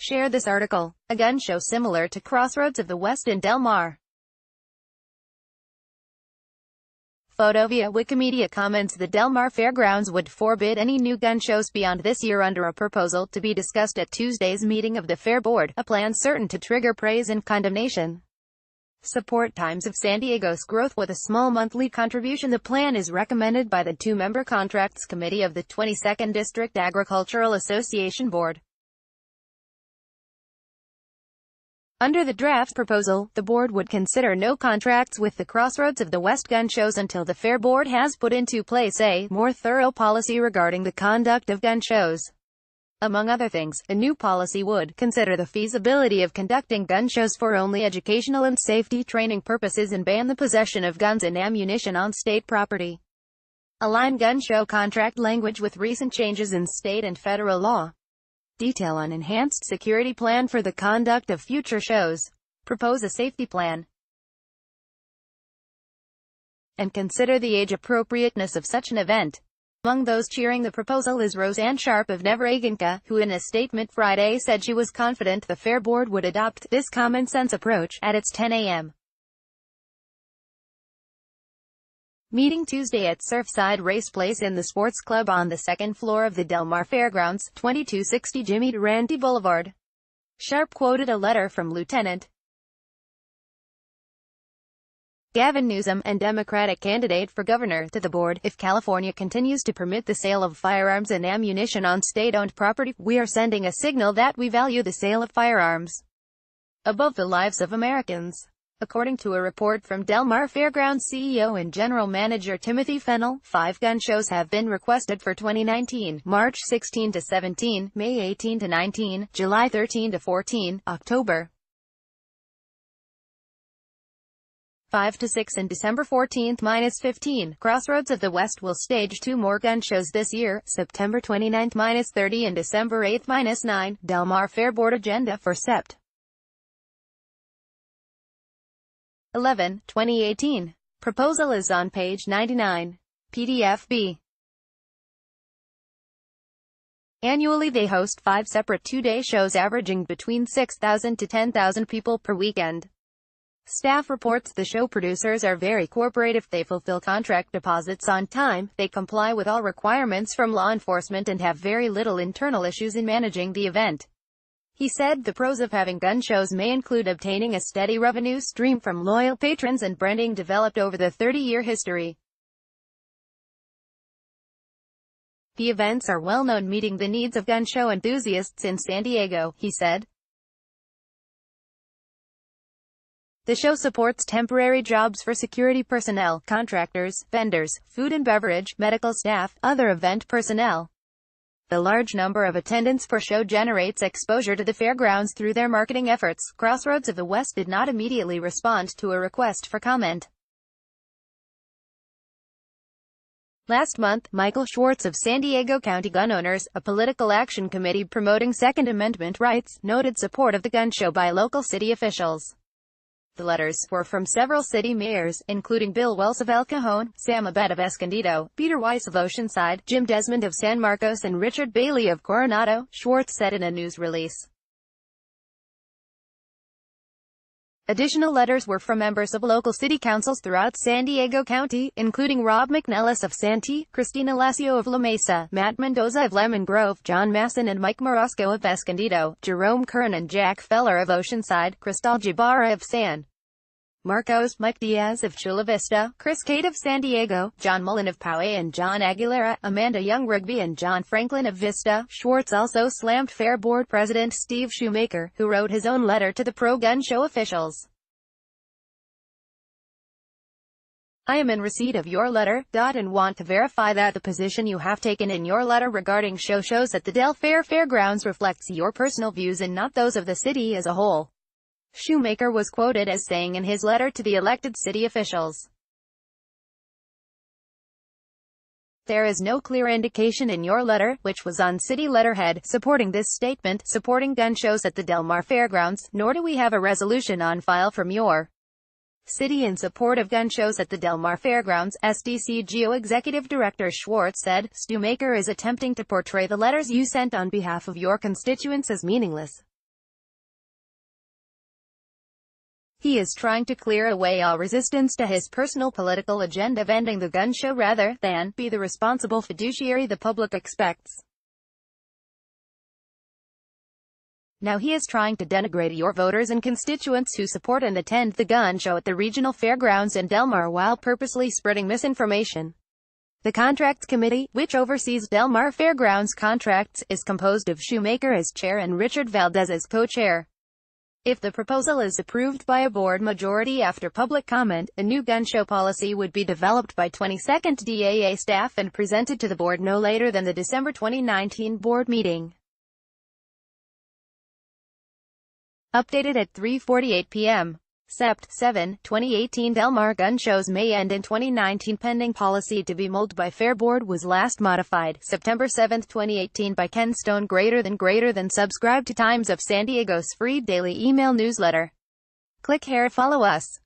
Share this article. A gun show similar to Crossroads of the West in Del Mar. Photo via Wikimedia Commons. The Del Mar Fairgrounds would forbid any new gun shows beyond this year under a proposal to be discussed at Tuesday's meeting of the Fair Board, a plan certain to trigger praise and condemnation. Support Times of San Diego's growth with a small monthly contribution. The plan is recommended by the two-member Contracts Committee of the 22nd District Agricultural Association Board. Under the draft proposal, the board would consider no contracts with the Crossroads of the West gun shows until the Fair Board has put into place a more thorough policy regarding the conduct of gun shows. Among other things, a new policy would consider the feasibility of conducting gun shows for only educational and safety training purposes and ban the possession of guns and ammunition on state property. Align gun show contract language with recent changes in state and federal law. Detail on enhanced security plan for the conduct of future shows. Propose a safety plan. And consider the age appropriateness of such an event. Among those cheering the proposal is Roseanne Sharp of Nevaraginka, who in a statement Friday said she was confident the Fair Board would adopt this common-sense approach at its 10 a.m. meeting Tuesday at Surfside Race Place in the Sports Club on the second floor of the Del Mar Fairgrounds, 2260 Jimmy Durante Boulevard. Sharp quoted a letter from Lieutenant Gavin Newsom, and Democratic candidate for governor, to the board. If California continues to permit the sale of firearms and ammunition on state-owned property, we are sending a signal that we value the sale of firearms above the lives of Americans. According to a report from Del Mar Fairgrounds CEO and General Manager Timothy Fennell, 5 gun shows have been requested for 2019, March 16 to 17, May 18 to 19, July 13 to 14, October 5 to 6 and December 14-15. Crossroads of the West will stage 2 more gun shows this year, September 29-30 and December 8-9. Del Mar Fair Board agenda for Sept. 11, 2018. Proposal is on page 99. PDF B. Annually they host 5 separate 2-day shows averaging between 6,000 to 10,000 people per weekend. Staff reports the show producers are very cooperative. They fulfill contract deposits on time, they comply with all requirements from law enforcement and have very little internal issues in managing the event. He said the pros of having gun shows may include obtaining a steady revenue stream from loyal patrons and branding developed over the 30-year history. The events are well known, meeting the needs of gun show enthusiasts in San Diego, he said. The show supports temporary jobs for security personnel, contractors, vendors, food and beverage, medical staff, other event personnel. The large number of attendants per show generates exposure to the fairgrounds through their marketing efforts. Crossroads of the West did not immediately respond to a request for comment. Last month, Michael Schwartz of San Diego County Gun Owners, a political action committee promoting Second Amendment rights, noted support of the gun show by local city officials. The letters were from several city mayors, including Bill Wells of El Cajon, Sam Abed of Escondido, Peter Weiss of Oceanside, Jim Desmond of San Marcos and Richard Bailey of Coronado, Schwartz said in a news release. Additional letters were from members of local city councils throughout San Diego County, including Rob McNellis of Santee, Cristina Lacio of La Mesa, Matt Mendoza of Lemon Grove, John Masson and Mike Morosco of Escondido, Jerome Kern and Jack Feller of Oceanside, Cristal Jabara of San Marcos, Mike Diaz of Chula Vista, Chris Cade of San Diego, John Mullen of Poway and John Aguilera, Amanda Young-Rigby and John Franklin of Vista. Schwartz also slammed Fair Board President Steve Shoemaker, who wrote his own letter to the pro-gun show officials. I am in receipt of your letter, and want to verify that the position you have taken in your letter regarding shows at the Del Fair Fairgrounds reflects your personal views and not those of the city as a whole. Shoemaker was quoted as saying in his letter to the elected city officials, "There is no clear indication in your letter, which was on city letterhead, supporting this statement, supporting gun shows at the Del Mar Fairgrounds, nor do we have a resolution on file from your city in support of gun shows at the Del Mar Fairgrounds," SDCGO Executive Director Schwartz said. Shoemaker is attempting to portray the letters you sent on behalf of your constituents as meaningless. He is trying to clear away all resistance to his personal political agenda of ending the gun show rather than be the responsible fiduciary the public expects. Now he is trying to denigrate your voters and constituents who support and attend the gun show at the regional fairgrounds in Del Mar while purposely spreading misinformation. The Contracts Committee, which oversees Del Mar Fairgrounds contracts, is composed of Shoemaker as chair and Richard Valdez as co-chair. If the proposal is approved by a board majority after public comment, a new gun show policy would be developed by 22nd DAA staff and presented to the board no later than the December 2019 board meeting. Updated at 3:48 p.m. Sept. 7, 2018. Del Mar gun shows may end in 2019 pending policy to be mulled by Fair Board was last modified September 7, 2018 by Ken Stone. Greater than subscribe to Times of San Diego's free daily email newsletter. Click here to follow us.